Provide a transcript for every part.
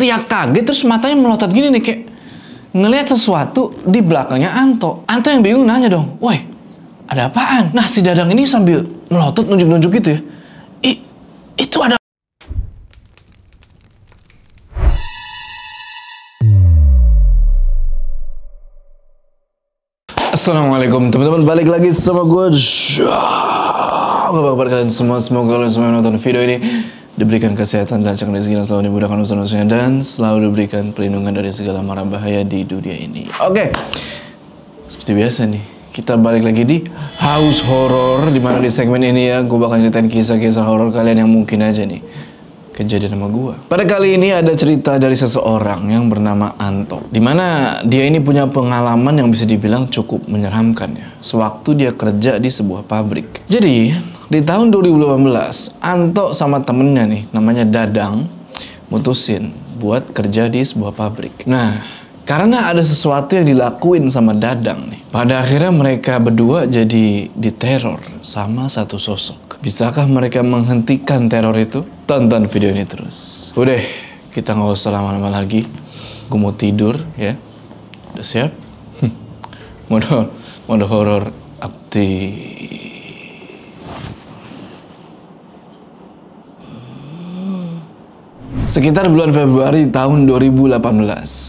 teriak kaget terus matanya melotot gini nih kayak ngelihat sesuatu di belakangnya Anto. Anto yang bingung nanya dong, woi ada apaan? Nah si Dadang ini sambil melotot nunjuk-nunjuk gitu ya. Itu ada. Assalamualaikum teman-teman, balik lagi sama gue. Apa kabar kalian semua? Semoga kalian semua yang nonton video ini diberikan kesehatan dan lancar rezeki, selalu dimudahkan urusan-urusannya, dan selalu diberikan perlindungan dari segala mara bahaya di dunia ini. Oke, seperti biasa nih, kita balik lagi di House Horror, dimana di segmen ini ya gue bakal ceritain kisah-kisah horor kalian yang mungkin aja nih kejadian sama gua. Pada kali ini ada cerita dari seseorang yang bernama Anto, dimana dia ini punya pengalaman yang bisa dibilang cukup menyeramkan ya, sewaktu dia kerja di sebuah pabrik. Jadi di tahun 2018 Anto sama temennya nih namanya Dadang mutusin buat kerja di sebuah pabrik. Nah karena ada sesuatu yang dilakuin sama Dadang nih, pada akhirnya mereka berdua jadi diteror sama satu sosok. Bisakah mereka menghentikan teror itu? Tonton video ini terus. Udah, kita nggak usah lama-lama lagi. Gue mau tidur ya. Udah siap? Mode horor aktif. Sekitar bulan Februari tahun 2018,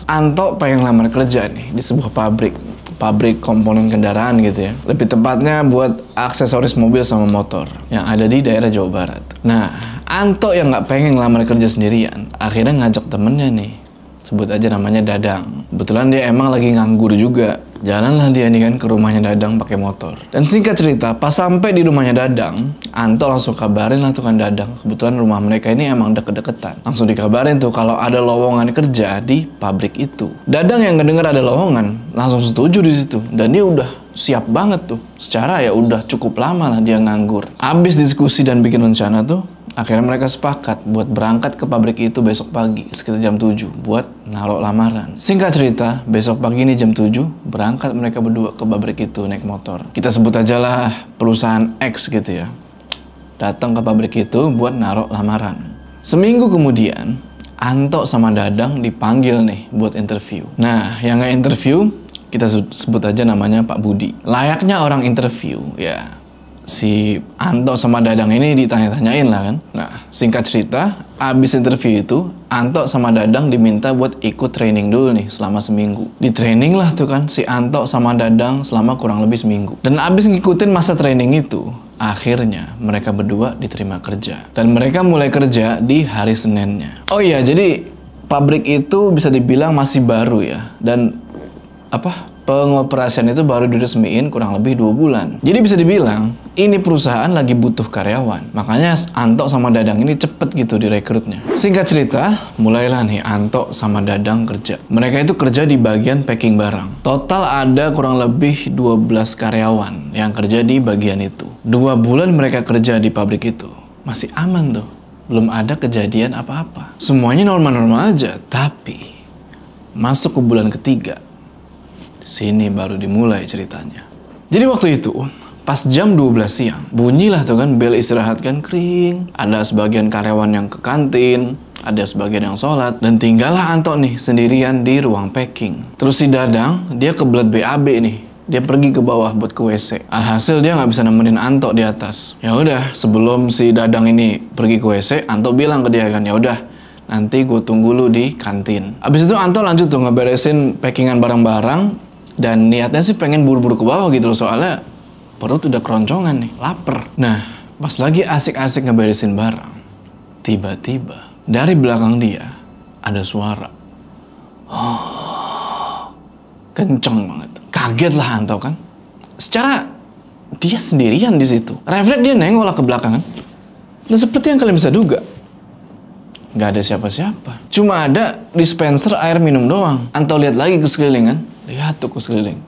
Anto pengen lamar kerja nih di sebuah pabrik komponen kendaraan gitu ya. Lebih tepatnya buat aksesoris mobil sama motor yang ada di daerah Jawa Barat. Nah, Anto yang nggak pengen lamar kerja sendirian, akhirnya ngajak temennya nih, sebut aja namanya Dadang. Kebetulan dia emang lagi nganggur juga. Jalanlah dia nih kan ke rumahnya Dadang pakai motor. Dan singkat cerita, pas sampai di rumahnya Dadang, Anto langsung kabarin lah tuh kan Dadang. Kebetulan rumah mereka ini emang deket-deketan. Langsung dikabarin tuh kalau ada lowongan kerja di pabrik itu. Dadang yang ngedenger ada lowongan, langsung setuju di situ. Dan dia udah siap banget tuh. Secara ya udah cukup lama lah dia nganggur. Abis diskusi dan bikin rencana tuh, akhirnya mereka sepakat buat berangkat ke pabrik itu besok pagi sekitar jam 7 buat naruh lamaran. Singkat cerita, besok pagi ini jam 7 berangkat mereka berdua ke pabrik itu naik motor. Kita sebut aja lah perusahaan X gitu ya. Datang ke pabrik itu buat naruh lamaran. Seminggu kemudian, Anto sama Dadang dipanggil nih buat interview. Nah, yang nggak interview kita sebut aja namanya Pak Budi. Layaknya orang interview ya. Si Anto sama Dadang ini ditanya-tanyain lah kan. Nah, singkat cerita, abis interview itu, Anto sama Dadang diminta buat ikut training dulu nih selama seminggu. Di training lah tuh kan si Anto sama Dadang selama kurang lebih seminggu. Dan abis ngikutin masa training itu, akhirnya mereka berdua diterima kerja. Dan mereka mulai kerja di hari Seninnya. Oh iya, jadi pabrik itu bisa dibilang masih baru ya. Dan pengoperasian itu baru diresmiin kurang lebih 2 bulan. Jadi bisa dibilang ini perusahaan lagi butuh karyawan. Makanya Anto sama Dadang ini cepet gitu direkrutnya. Singkat cerita, mulailah nih Anto sama Dadang kerja. Mereka itu kerja di bagian packing barang. Total ada kurang lebih 12 karyawan yang kerja di bagian itu. 2 bulan mereka kerja di pabrik itu. Masih aman tuh. Belum ada kejadian apa-apa. Semuanya normal-normal aja. Tapi masuk ke bulan ketiga, sini baru dimulai ceritanya. Jadi waktu itu, pas jam 12 siang, bunyilah tuh kan bel istirahat kan kering. Ada sebagian karyawan yang ke kantin, ada sebagian yang sholat, dan tinggallah Anto nih sendirian di ruang packing. Terus si Dadang, dia kebelet BAB nih. Dia pergi ke bawah buat ke WC. Alhasil dia nggak bisa nemenin Anto di atas. Ya udah, sebelum si Dadang ini pergi ke WC, Anto bilang ke dia kan, ya udah, nanti gue tunggu lu di kantin. Abis itu Anto lanjut tuh ngeberesin packingan barang-barang. Dan niatnya sih pengen buru-buru ke bawah gitu loh, soalnya perut udah keroncongan nih, lapar. Nah, pas lagi asik-asik ngeberesin barang, tiba-tiba dari belakang dia ada suara. Kenceng banget. Kaget lah Anto kan. Secara dia sendirian di situ. Refleks dia nengok lah ke belakang kan. Dan seperti yang kalian bisa duga, nggak ada siapa-siapa. Cuma ada dispenser air minum doang. Anto lihat lagi ke sekeliling kan. Lihat tuh ke sekeliling.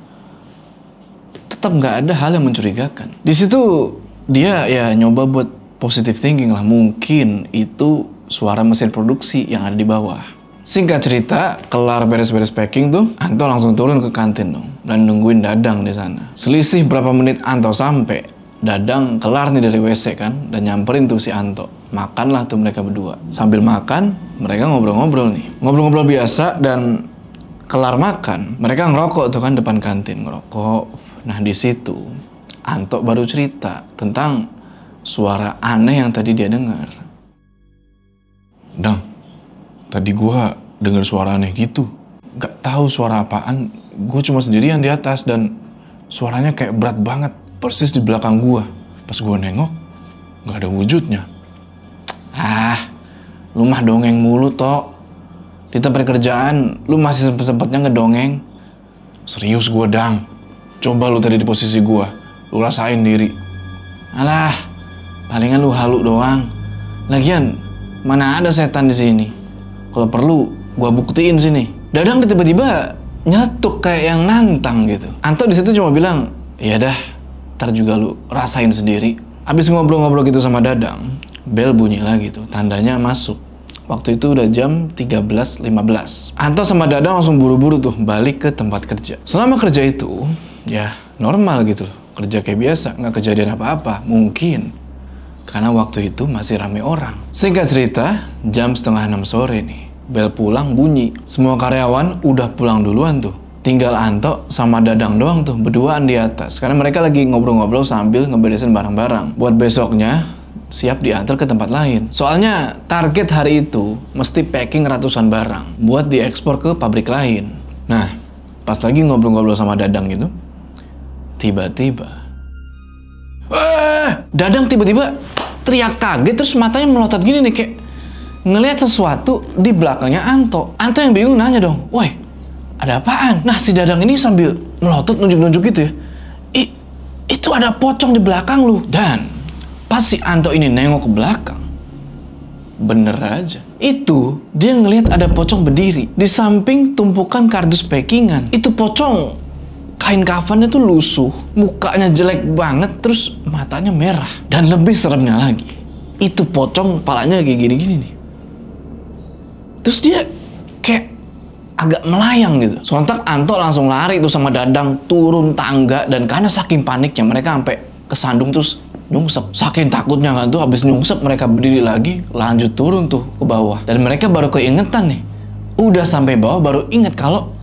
Tetap nggak ada hal yang mencurigakan. Di situ dia ya nyoba buat positive thinking lah. Mungkin itu suara mesin produksi yang ada di bawah. Singkat cerita, kelar beres-beres packing tuh, Anto langsung turun ke kantin dong. Dan nungguin Dadang di sana. Selisih berapa menit Anto sampai, Dadang kelar nih dari WC kan, dan nyamperin tuh si Anto. Makanlah tuh mereka berdua. Sambil makan, mereka ngobrol-ngobrol nih. Ngobrol-ngobrol biasa, dan kelar makan, mereka ngerokok tuh kan depan kantin, ngerokok. Nah di situ, Anto baru cerita tentang suara aneh yang tadi dia dengar. Dang, tadi gua dengar suara aneh gitu. Gak tahu suara apaan, gue cuma sendirian di atas dan suaranya kayak berat banget, persis di belakang gua. Pas gua nengok, gak ada wujudnya. Ah, lu mah dongeng mulu, Tok. Di tempat kerjaan, lu masih sempet-sempetnya ngedongeng. Serius gua, Dang. Coba lu tadi di posisi gua, lu rasain diri. Alah, palingan lu halu doang. Lagian, mana ada setan di sini? Kalau perlu, gua buktiin sini. Dadang tiba-tiba nyeletuk kayak yang nantang gitu. Anto di situ cuma bilang, iya dah, ntar juga lu rasain sendiri. Abis ngobrol-ngobrol gitu sama Dadang, bel bunyi lagi tuh, tandanya masuk. Waktu itu udah jam 13.15. Anto sama Dadang langsung buru-buru tuh balik ke tempat kerja. Selama kerja itu, ya normal gitu loh. Kerja kayak biasa, nggak kejadian apa-apa. Mungkin karena waktu itu masih rame orang. Singkat cerita, jam 5:30 sore nih, bel pulang bunyi. Semua karyawan udah pulang duluan tuh. Tinggal Anto sama Dadang doang tuh, berduaan di atas. Karena mereka lagi ngobrol-ngobrol sambil ngeberesin barang-barang. Buat besoknya, siap diantar ke tempat lain. Soalnya target hari itu mesti packing ratusan barang buat diekspor ke pabrik lain. Nah, pas lagi ngobrol-ngobrol sama Dadang gitu, tiba-tiba Dadang tiba-tiba teriak kaget, terus matanya melotot gini nih, kayak ngelihat sesuatu di belakangnya Anto. Anto yang bingung nanya dong, woi, ada apaan? Nah, si Dadang ini sambil melotot nunjuk-nunjuk gitu ya, itu ada pocong di belakang lu. Dan pas si Anto ini nengok ke belakang, bener aja, itu dia ngelihat ada pocong berdiri di samping tumpukan kardus packingan. Itu pocong kain kafannya tuh lusuh, mukanya jelek banget, terus matanya merah. Dan lebih seremnya lagi, itu pocong kepalanya kayak gini-gini nih. Terus dia kayak agak melayang gitu. Sontak Anto langsung lari tuh sama Dadang turun tangga, dan karena saking paniknya mereka sampai kesandung terus nyungsep. Saking takutnya kan tuh, habis nyungsep mereka berdiri lagi, lanjut turun tuh ke bawah. Dan mereka baru keingetan nih, udah sampai bawah baru inget kalau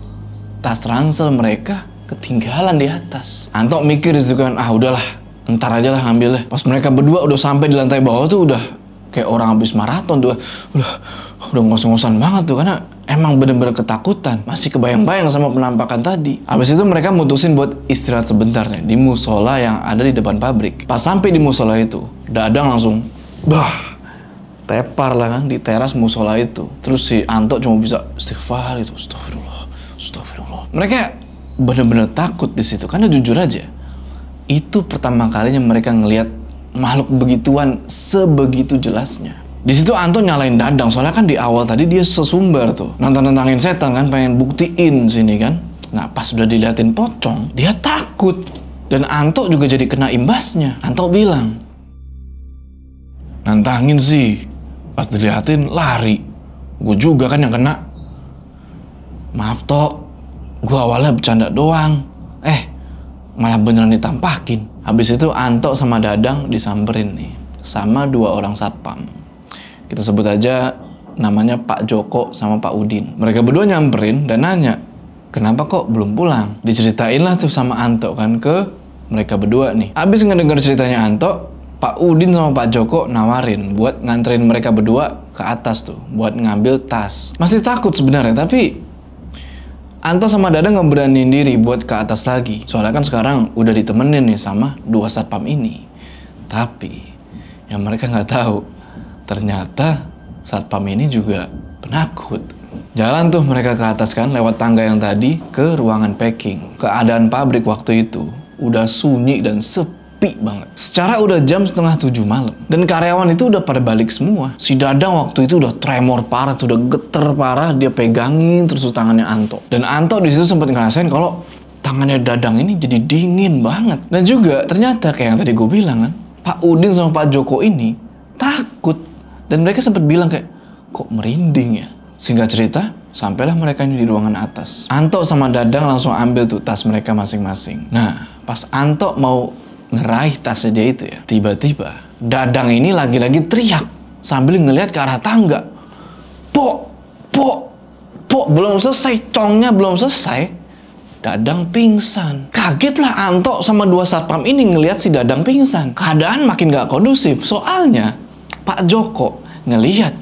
tas ransel mereka ketinggalan di atas. Anto mikir gitu kan, udahlah, ntar aja lah ngambilnya. Pas mereka berdua udah sampai di lantai bawah tuh udah kayak orang habis maraton tuh, udah ngos-ngosan banget tuh, karena emang bener-bener ketakutan, masih kebayang-bayang sama penampakan tadi. Habis itu mereka mutusin buat istirahat sebentar nih di musola yang ada di depan pabrik. Pas sampai di musola itu, Dadang langsung tepar lah kan di teras musola itu. Terus si Anto cuma bisa istighfar itu, astagfirullah. Mereka bener-bener takut di situ, karena jujur aja, itu pertama kalinya mereka ngelihat makhluk begituan sebegitu jelasnya. Di situ Anto nyalain Dadang, soalnya kan di awal tadi dia sesumbar tuh, nantang-nantangin setan kan, pengen buktiin sini kan. Nah, pas udah diliatin pocong, dia takut. Dan Anto juga jadi kena imbasnya. Anto bilang, nantangin sih, pas diliatin lari. Gue juga kan yang kena. Maaf Tok, gue awalnya bercanda doang. Malah beneran ditampakin. Habis itu Anto sama Dadang disamperin nih sama 2 orang satpam. Kita sebut aja namanya Pak Joko sama Pak Udin. Mereka berdua nyamperin dan nanya, kenapa kok belum pulang? Diceritain lah tuh sama Anto kan ke mereka berdua nih. Habis ngedenger ceritanya Anto, Pak Udin sama Pak Joko nawarin buat nganterin mereka berdua ke atas tuh, buat ngambil tas. Masih takut sebenarnya, tapi Anto sama Dadang nggak beraniin diri buat ke atas lagi. Soalnya kan sekarang udah ditemenin nih sama 2 satpam ini. Tapi yang mereka nggak tahu, ternyata satpam ini juga penakut. Jalan tuh mereka ke atas kan, lewat tangga yang tadi ke ruangan packing. Keadaan pabrik waktu itu udah sunyi dan sepi banget. Secara udah jam 6:30 malam. Dan karyawan itu udah pada balik semua. Si Dadang waktu itu udah tremor parah, udah geter parah, dia pegangin terus tangannya Anto. Dan Anto di situ sempat ngerasain kalau tangannya Dadang ini jadi dingin banget. Dan juga ternyata kayak yang tadi gue bilang kan, Pak Udin sama Pak Joko ini takut. Dan mereka sempat bilang kayak, kok merinding ya? Singkat cerita, sampailah mereka ini di ruangan atas. Anto sama Dadang langsung ambil tuh tas mereka masing-masing. Nah, pas Anto mau ngeraih tasnya dia itu ya. Tiba-tiba Dadang ini lagi-lagi teriak sambil ngelihat ke arah tangga. Pok, pok, pok. Belum selesai, congnya belum selesai, Dadang pingsan. Kagetlah Anto sama 2 satpam ini ngelihat si Dadang pingsan. Keadaan makin gak kondusif. Soalnya Pak Joko ngelihat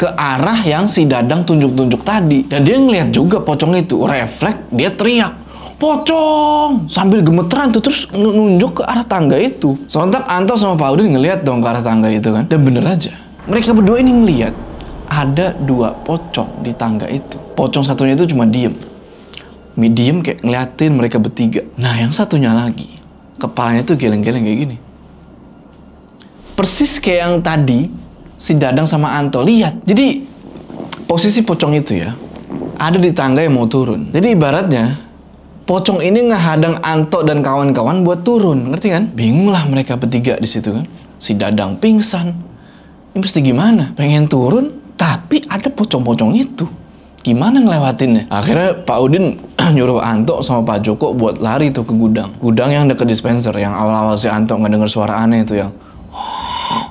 ke arah yang si Dadang tunjuk-tunjuk tadi. Dan dia ngelihat juga pocong itu. Refleks, dia teriak, "Pocong!" Sambil gemeteran tuh, terus nunjuk ke arah tangga itu. Sontak Anto sama Pak Udin ngelihat dong ke arah tangga itu kan. Dan bener aja, mereka berdua ini ngelihat ada 2 pocong di tangga itu. Pocong satunya itu cuma diem kayak ngeliatin mereka bertiga. Nah yang satunya lagi, kepalanya tuh geleng-geleng kayak gini. Persis kayak yang tadi si Dadang sama Anto lihat. Jadi posisi pocong itu ya ada di tangga yang mau turun. Jadi ibaratnya pocong ini ngehadang Anto dan kawan-kawan buat turun, ngerti kan? Bingung lah mereka bertiga di situ kan. Si Dadang pingsan. Ini mesti gimana? Pengen turun, tapi ada pocong-pocong itu. Gimana ngelewatinnya? Akhirnya Pak Udin nyuruh Anto sama Pak Joko buat lari tuh ke gudang. Gudang yang deket dispenser, yang awal-awal si Anto nggak denger suara aneh itu yang.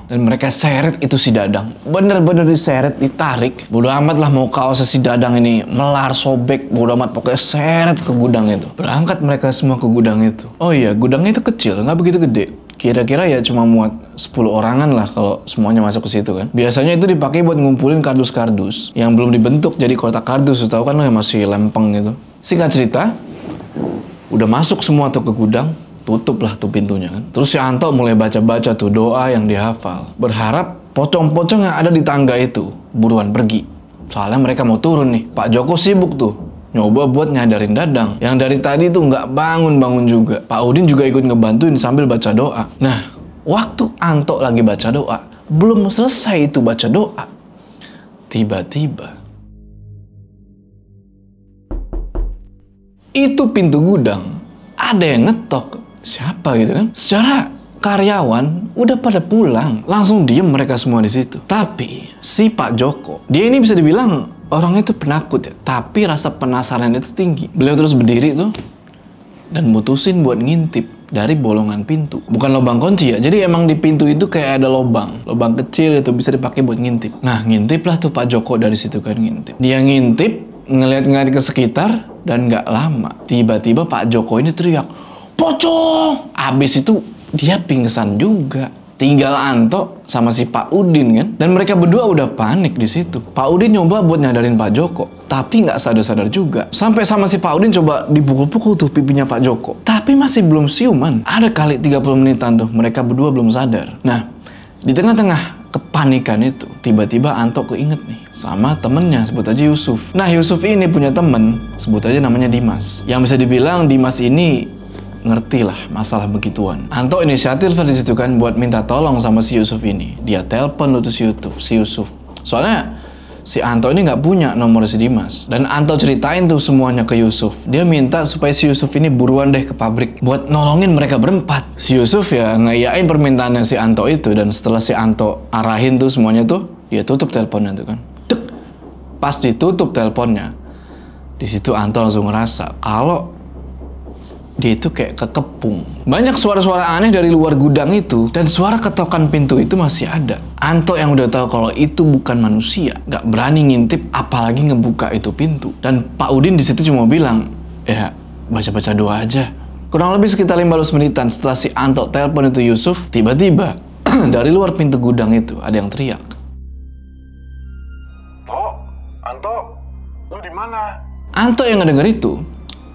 Dan mereka seret itu si Dadang. Bener-bener diseret, ditarik. Bodo amat lah mau kaosnya si Dadang ini melar, sobek. Bodo amat, pokoknya seret ke gudang itu. Berangkat mereka semua ke gudang itu. Oh iya, gudangnya itu kecil, nggak begitu gede. Kira-kira ya cuma muat 10 orangan lah kalau semuanya masuk ke situ kan. Biasanya itu dipakai buat ngumpulin kardus-kardus yang belum dibentuk jadi kotak kardus. Tahu kan lo yang masih lempeng gitu. Singkat cerita, udah masuk semua tuh ke gudang. Tutup lah tuh pintunya kan. Terus si Anto mulai baca-baca tuh doa yang dihafal. Berharap pocong-pocong yang ada di tangga itu buruan pergi. Soalnya mereka mau turun nih. Pak Joko sibuk tuh nyoba buat nyadarin Dadang. Yang dari tadi tuh nggak bangun-bangun juga. Pak Udin juga ikut ngebantuin sambil baca doa. Nah, waktu Anto lagi baca doa, belum selesai itu baca doa, tiba-tiba itu pintu gudang ada yang ngetok. Siapa gitu kan? Secara karyawan udah pada pulang, langsung diem mereka semua di situ. Tapi si Pak Joko, dia ini bisa dibilang orangnya itu penakut ya, tapi rasa penasaran itu tinggi. Beliau terus berdiri tuh dan mutusin buat ngintip dari bolongan pintu. Bukan lubang kunci ya, jadi emang di pintu itu kayak ada lubang kecil itu bisa dipakai buat ngintip. Nah ngintip lah tuh Pak Joko dari situ kan, ngintip. Dia ngintip, ngeliat-ngeliat ke sekitar, dan nggak lama tiba-tiba Pak Joko ini teriak, "Pocong!" Abis itu dia pingsan juga. Tinggal Anto sama si Pak Udin kan. Dan mereka berdua udah panik di situ. Pak Udin nyoba buat nyadarin Pak Joko, tapi nggak sadar-sadar juga. Sampai sama si Pak Udin coba dipukul-pukul tuh pipinya Pak Joko. Tapi masih belum siuman. Ada kali 30 menitan tuh mereka berdua belum sadar. Nah, di tengah-tengah kepanikan itu, tiba-tiba Anto keinget nih sama temennya, sebut aja Yusuf. Nah, Yusuf ini punya temen, sebut aja namanya Dimas. Yang bisa dibilang Dimas ini ngerti lah masalah begituan. Anto inisiatif di situ kan buat minta tolong sama si Yusuf ini. Dia telepon tuh si Yusuf. Soalnya si Anto ini nggak punya nomor si Dimas. Dan Anto ceritain tuh semuanya ke Yusuf. Dia minta supaya si Yusuf ini buruan deh ke pabrik buat nolongin mereka berempat. Si Yusuf ya ngeyain permintaannya si Anto itu. Dan setelah si Anto arahin tuh semuanya tuh, dia tutup teleponnya tuh kan. Dek. Pas ditutup teleponnya, di situ Anto langsung ngerasa kalau dia itu kayak kekepung. Banyak suara-suara aneh dari luar gudang itu, dan suara ketokan pintu itu masih ada. Anto yang udah tahu kalau itu bukan manusia, nggak berani ngintip, apalagi ngebuka itu pintu. Dan Pak Udin di situ cuma bilang, ya baca-baca doa aja. Kurang lebih sekitar 15 menitan setelah si Anto telepon itu Yusuf, tiba-tiba dari luar pintu gudang itu ada yang teriak. Anto, lu di mana? Anto yang ngedenger itu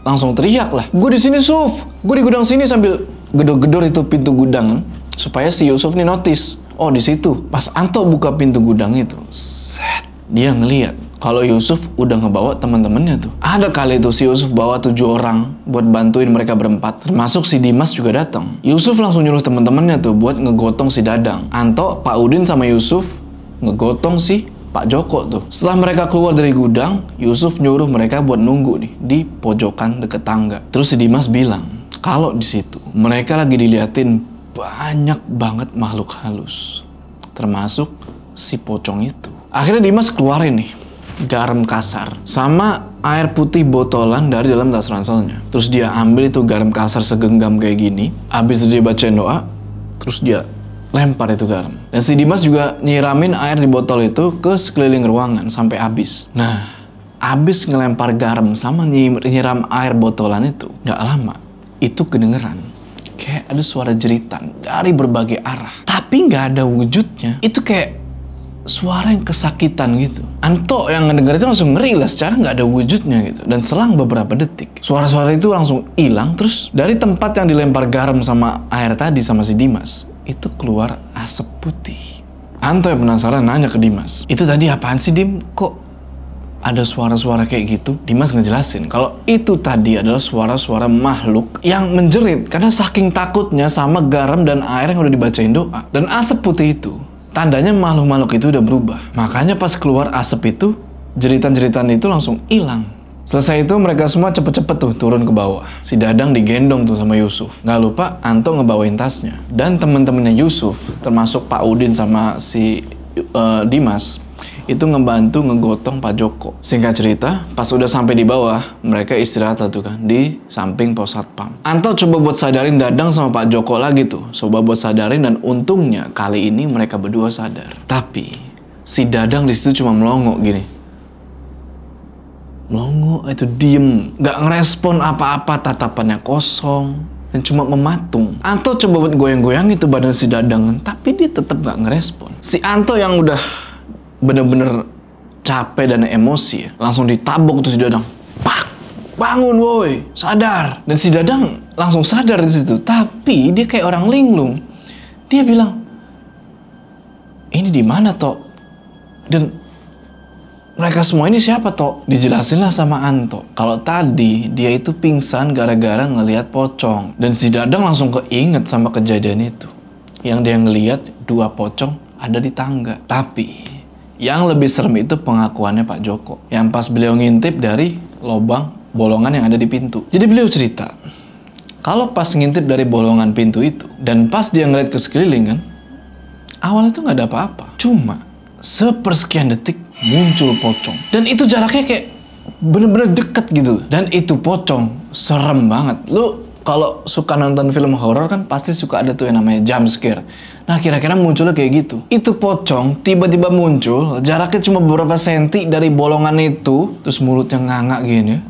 langsung teriak lah, "Gue di sini, Suf. Gue di gudang sini," sambil gedor-gedor itu pintu gudang supaya si Yusuf nih notice. Oh, di situ. Pas Anto buka pintu gudang itu, set, dia ngeliat kalau Yusuf udah ngebawa teman-temannya tuh. Ada kali tuh si Yusuf bawa 7 orang buat bantuin mereka berempat. Termasuk si Dimas juga datang. Yusuf langsung nyuruh teman-temannya tuh buat ngegotong si Dadang. Anto, Pak Udin sama Yusuf ngegotong si Pak Joko tuh. Setelah mereka keluar dari gudang, Yusuf nyuruh mereka buat nunggu nih di pojokan deket tangga. Terus si Dimas bilang kalau di situ mereka lagi diliatin banyak banget makhluk halus, termasuk si pocong itu. Akhirnya Dimas keluarin nih garam kasar sama air putih botolan dari dalam tas ranselnya. Terus dia ambil itu garam kasar segenggam kayak gini, habis itu dia bacain doa, terus dia lempar itu garam. Dan si Dimas juga nyiramin air di botol itu ke sekeliling ruangan sampai habis. Nah, habis ngelempar garam sama nyiram air botolan itu, gak lama itu kedengeran kayak ada suara jeritan dari berbagai arah, tapi gak ada wujudnya. Itu kayak suara yang kesakitan gitu. Anto yang ngedenger itu langsung ngeri lah, secara nggak ada wujudnya gitu. Dan selang beberapa detik, suara-suara itu langsung hilang. Terus dari tempat yang dilempar garam sama air tadi sama si Dimas, itu keluar asap putih. Anto yang penasaran nanya ke Dimas, itu tadi apaan sih Dim? Kok ada suara-suara kayak gitu? Dimas ngejelasin kalau itu tadi adalah suara-suara makhluk yang menjerit karena saking takutnya sama garam dan air yang udah dibacain doa. Dan asap putih itu tandanya makhluk-makhluk itu udah berubah. Makanya pas keluar asap itu, jeritan-jeritan itu langsung hilang. Selesai itu mereka semua cepet-cepet tuh turun ke bawah. Si Dadang digendong tuh sama Yusuf. Nggak lupa Anto ngebawain tasnya. Dan temen-temennya Yusuf, termasuk Pak Udin sama si Dimas, itu ngebantu ngegotong Pak Joko. Singkat cerita, pas udah sampai di bawah, mereka istirahat lah tuh kan, di samping pos satpam. Anto coba buat sadarin Dadang sama Pak Joko lagi tuh. Coba buat sadarin dan untungnya kali ini mereka berdua sadar. Tapi, si Dadang di situ cuma melongo gini. Melongo, itu diem. Gak ngerespon apa-apa, tatapannya kosong. Dan cuma mematung. Anto coba buat goyang-goyang itu badan si Dadang, tapi dia tetap gak ngerespon. Si Anto yang udah bener-bener capek dan emosi ya, langsung ditabok tuh si Dadang. Pak, bangun woi, sadar. Dan si Dadang langsung sadar di situ, tapi dia kayak orang linglung. Dia bilang, ini di mana Tok? Dan mereka semua ini siapa Tok? Dijelasin lah sama Anto kalau tadi dia itu pingsan gara-gara ngelihat pocong. Dan si Dadang langsung keinget sama kejadian itu, yang dia ngelihat dua pocong ada di tangga. Tapi yang lebih serem itu pengakuannya Pak Joko, yang pas beliau ngintip dari lubang bolongan yang ada di pintu. Jadi beliau cerita, kalau pas ngintip dari bolongan pintu itu, dan pas dia ngeliat ke sekeliling kan, awalnya tuh nggak ada apa-apa. Cuma sepersekian detik muncul pocong. Dan itu jaraknya kayak bener-bener deket gitu. Dan itu pocong serem banget. Lu kalau suka nonton film horor kan pasti suka ada tuh yang namanya jump scare. Nah kira-kira munculnya kayak gitu. Itu pocong tiba-tiba muncul, jaraknya cuma beberapa senti dari bolongan itu, terus mulutnya nganga gini,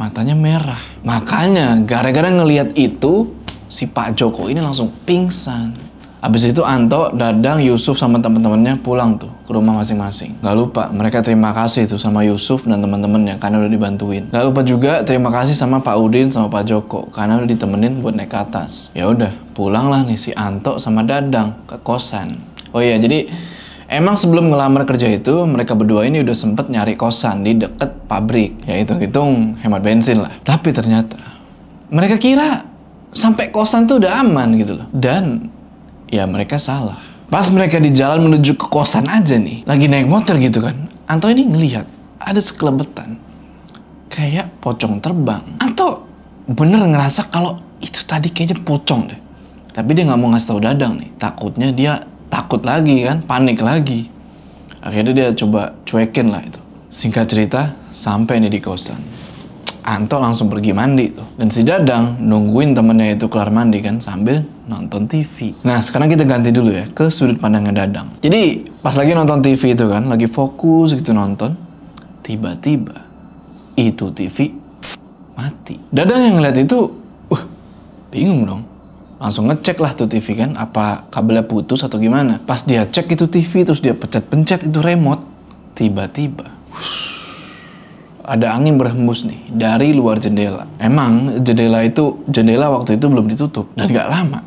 matanya merah. Makanya gara-gara ngelihat itu, si Pak Joko ini langsung pingsan. Habis itu Anto, Dadang, Yusuf sama teman-temannya pulang tuh ke rumah masing-masing. Gak lupa mereka terima kasih tuh sama Yusuf dan teman-temannya karena udah dibantuin. Gak lupa juga terima kasih sama Pak Udin sama Pak Joko karena udah ditemenin buat naik ke atas. Ya udah, pulanglah nih si Anto sama Dadang ke kosan. Oh iya, jadi emang sebelum ngelamar kerja itu mereka berdua ini udah sempet nyari kosan di deket pabrik. Ya hitung-hitung hemat bensin lah. Tapi ternyata mereka kira sampai kosan tuh udah aman gitu loh. Dan ya mereka salah. Pas mereka di jalan menuju ke kosan aja nih, lagi naik motor gitu kan, Anto ini ngelihat ada sekelebetan kayak pocong terbang. Anto bener ngerasa kalau itu tadi kayaknya pocong deh. Tapi dia nggak mau ngasih tahu Dadang nih, takutnya dia takut lagi kan, panik lagi. Akhirnya dia coba cuekin lah itu. Singkat cerita, sampai nih di kosan, Anto langsung pergi mandi tuh. Dan si Dadang nungguin temennya itu kelar mandi kan sambil nonton TV. Nah sekarang kita ganti dulu ya ke sudut pandangnya Dadang. Jadi pas lagi nonton TV itu kan, lagi fokus gitu nonton, tiba-tiba itu TV mati. Dadang yang ngeliat itu, bingung dong. Langsung ngecek lah tuh TV kan, apa kabelnya putus atau gimana. Pas dia cek itu TV, terus dia pencet-pencet itu remote, tiba-tiba ada angin berhembus nih dari luar jendela. Emang jendela waktu itu belum ditutup. Dan gak lama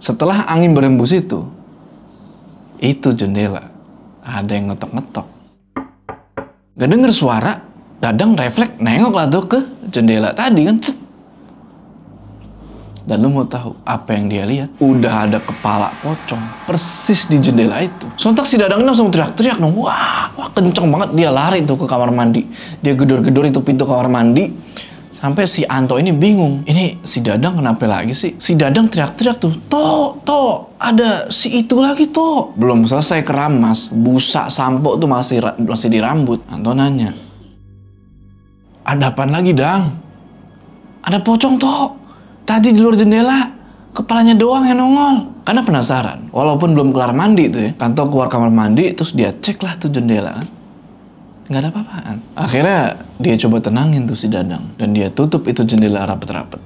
setelah angin berhembus itu jendela ada yang ngetok-ngetok. Gak denger suara, Dadang refleks nengok lah tuh ke jendela tadi kan. Cet. Dan lu mau tahu apa yang dia lihat? Udah ada kepala pocong persis di jendela itu. Sontak si Dadang langsung teriak-teriak dong. Wah, kenceng banget. Dia lari tuh ke kamar mandi. Dia gedor-gedor itu pintu kamar mandi. Sampai si Anto ini bingung. Ini si Dadang kenapa lagi sih? Si Dadang teriak-teriak tuh. Toh, ada si itu lagi toh. Belum selesai keramas, busa sampo tuh masih di rambut. Anto nanya, ada apaan lagi, Dang? Ada pocong toh. Tadi di luar jendela, kepalanya doang yang nongol. Karena penasaran, walaupun belum kelar mandi tuh ya. Anto keluar kamar mandi, terus dia cek lah tuh jendela. Nggak ada apa-apaan. Akhirnya dia coba tenangin tuh si Dadang. Dan dia tutup itu jendela rapet-rapet.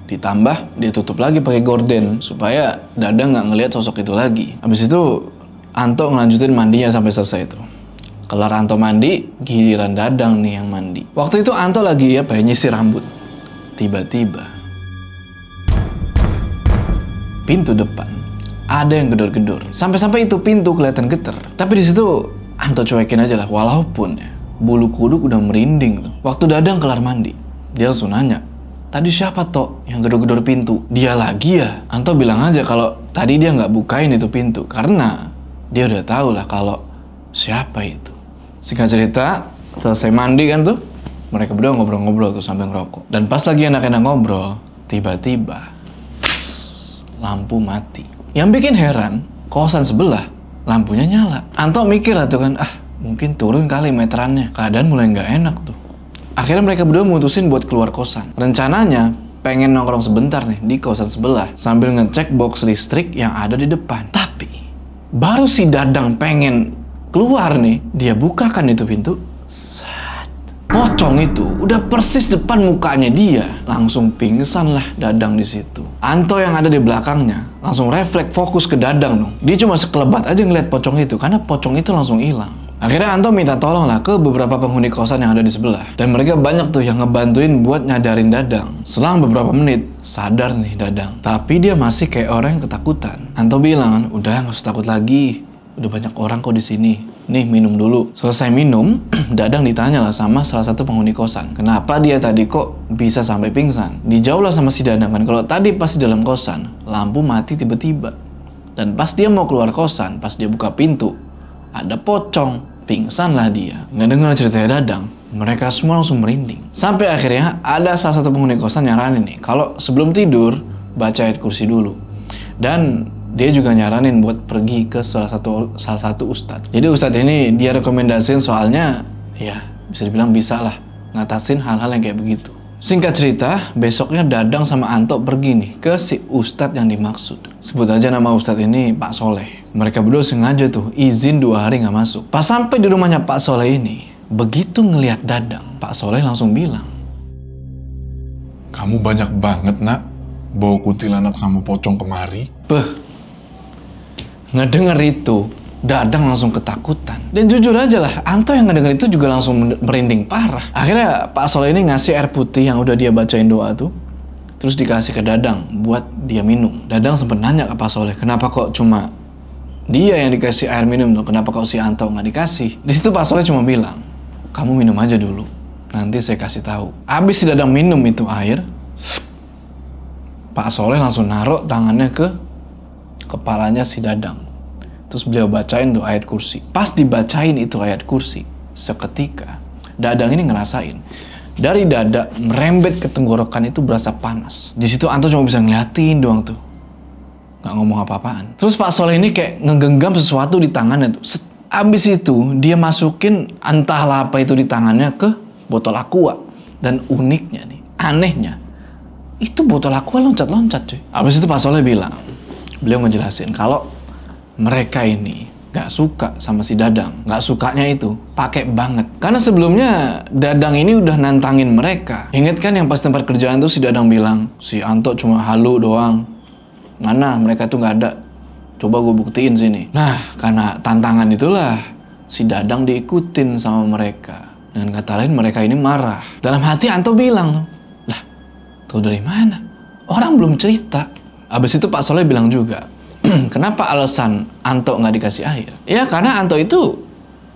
Ditambah, dia tutup lagi pakai gorden. Supaya Dadang nggak ngelihat sosok itu lagi. Habis itu, Anto ngelanjutin mandinya sampai selesai itu. Kelar Anto mandi, giliran Dadang nih yang mandi. Waktu itu Anto lagi nyisir rambut. Tiba-tiba, pintu depan ada yang gedor-gedor. Sampai-sampai itu pintu kelihatan geter. Tapi di situ Anto cuekin aja lah, walaupun ya, bulu kuduk udah merinding tuh. Waktu Dadang kelar mandi, dia langsung nanya, tadi siapa toh yang gedor-gedor pintu? Dia lagi ya? Anto bilang aja kalau tadi dia nggak bukain itu pintu, karena dia udah tahu lah kalau siapa itu. Singkat cerita, selesai mandi kan tuh, mereka berdua ngobrol-ngobrol tuh sambil ngerokok. Dan pas lagi enak-enak ngobrol, tiba-tiba, lampu mati. Yang bikin heran, kosan sebelah, lampunya nyala. Anto mikir lah tuh kan, mungkin turun kali meterannya. Keadaan mulai nggak enak tuh. Akhirnya mereka berdua mutusin buat keluar kosan. Rencananya pengen nongkrong sebentar nih di kosan sebelah sambil ngecek box listrik yang ada di depan. Tapi baru si Dadang pengen keluar nih, dia bukakan itu pintu. Pocong itu udah persis depan mukanya dia. Langsung pingsan lah Dadang di situ. Anto yang ada di belakangnya langsung refleks fokus ke Dadang dong. Dia cuma sekelebat aja ngeliat pocong itu karena pocong itu langsung hilang. Akhirnya Anto minta tolong lah ke beberapa penghuni kosan yang ada di sebelah. Dan mereka banyak tuh yang ngebantuin buat nyadarin Dadang. Selang beberapa menit sadar nih Dadang. Tapi dia masih kayak orang yang ketakutan. Anto bilang, udah nggak usah takut lagi. Udah banyak orang kok di sini. Nih minum dulu. Selesai minum, Dadang ditanya lah sama salah satu penghuni kosan. Kenapa dia tadi kok bisa sampai pingsan? Dijawab lah sama si Dadang kan. Kalau tadi pas di dalam kosan, lampu mati tiba-tiba. Dan pas dia mau keluar kosan, pas dia buka pintu, ada pocong. Pingsan lah dia. Nggak dengar ceritanya Dadang, mereka semua langsung merinding. Sampai akhirnya ada salah satu penghuni kosan nyaranin nih, kalau sebelum tidur, baca ayat kursi dulu. Dan dia juga nyaranin buat pergi ke salah satu ustadz. Jadi ustadz ini dia rekomendasiin soalnya ya bisa dibilang bisa lah ngatasin hal-hal yang kayak begitu. Singkat cerita, besoknya Dadang sama Anto pergi nih ke si ustadz yang dimaksud. Sebut aja nama ustadz ini Pak Soleh. Mereka berdua sengaja tuh izin 2 hari nggak masuk. Pas sampai di rumahnya Pak Soleh ini, begitu ngelihat Dadang, Pak Soleh langsung bilang, "Kamu banyak banget nak bawa kuntilanak sama pocong kemari." Ngedenger itu, Dadang langsung ketakutan. Dan jujur aja lah, Anto yang ngedenger itu juga langsung merinding parah. Akhirnya Pak Soleh ini ngasih air putih yang udah dia bacain doa tuh, terus dikasih ke Dadang buat dia minum. Dadang sempet nanya ke Pak Soleh, kenapa kok cuma dia yang dikasih air minum tuh, kenapa kok si Anto nggak dikasih? Di situ Pak Soleh cuma bilang, kamu minum aja dulu, nanti saya kasih tahu. Abis si Dadang minum itu air, Pak Soleh langsung naruh tangannya ke kepalanya si Dadang. Terus beliau bacain tuh ayat kursi. Pas dibacain itu ayat kursi, seketika Dadang ini ngerasain dari dada merembet ke tenggorokan itu berasa panas. Di situ Anto cuma bisa ngeliatin doang tuh, nggak ngomong apa-apaan. Terus Pak Soleh ini kayak ngegenggam sesuatu di tangannya tuh. Abis itu dia masukin entahlah apa itu di tangannya ke botol aqua. Dan uniknya nih, anehnya, itu botol aqua loncat-loncat cuy. Abis itu Pak Soleh bilang, beliau ngejelasin kalau mereka ini gak suka sama si Dadang. Gak sukanya itu pakai banget. Karena sebelumnya Dadang ini udah nantangin mereka. Ingat kan yang pas tempat kerjaan tuh si Dadang bilang, si Anto cuma halu doang. Mana mereka tuh gak ada. Coba gue buktiin sini. Nah, karena tantangan itulah si Dadang diikutin sama mereka. Dengan kata lain mereka ini marah. Dalam hati Anto bilang, lah, tau dari mana? Orang belum cerita. Abis itu Pak Soleh bilang juga, kenapa alasan Anto nggak dikasih air? Ya karena Anto itu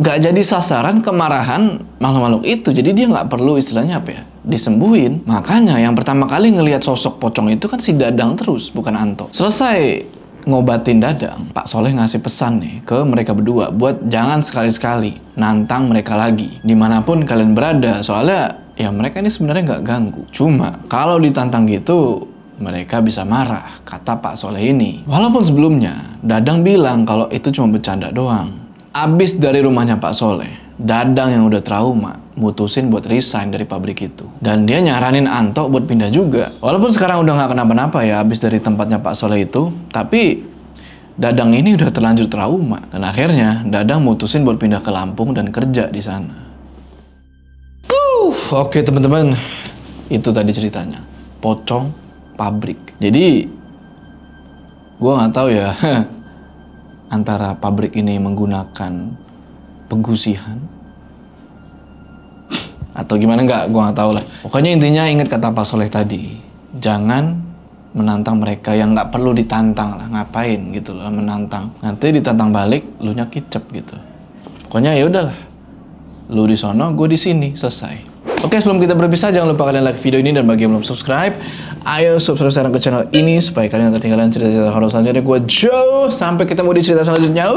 nggak jadi sasaran kemarahan makhluk-makhluk itu. Jadi dia nggak perlu istilahnya apa ya, disembuhin. Makanya yang pertama kali ngelihat sosok pocong itu kan si Dadang terus, bukan Anto. Selesai ngobatin Dadang, Pak Soleh ngasih pesan nih ke mereka berdua buat jangan sekali-sekali nantang mereka lagi dimanapun kalian berada. Soalnya ya mereka ini sebenarnya nggak ganggu. Cuma kalau ditantang gitu, mereka bisa marah, kata Pak Soleh ini. Walaupun sebelumnya Dadang bilang kalau itu cuma bercanda doang. Abis dari rumahnya Pak Soleh, Dadang yang udah trauma mutusin buat resign dari pabrik itu. Dan dia nyaranin Anto buat pindah juga. Walaupun sekarang udah nggak kenapa-napa ya abis dari tempatnya Pak Soleh itu, tapi Dadang ini udah terlanjur trauma. Dan akhirnya Dadang mutusin buat pindah ke Lampung dan kerja di sana. Oke teman-teman, itu tadi ceritanya. Pocong pabrik. Jadi gue nggak tahu ya antara pabrik ini menggunakan pegusihan atau gimana, gue nggak tahu lah. Pokoknya intinya ingat kata Pak Soleh tadi, jangan menantang mereka yang nggak perlu ditantang lah. Ngapain gitu loh menantang, nanti ditantang balik lu nya kicep gitu. Pokoknya ya udahlah, lu di sono gue di sini, selesai. Oke, sebelum kita berpisah, jangan lupa kalian like video ini, dan bagi yang belum subscribe, ayo subscribe sekarang ke channel ini supaya kalian gak ketinggalan cerita-cerita horor selanjutnya. Gue Joe, sampai ketemu di cerita selanjutnya.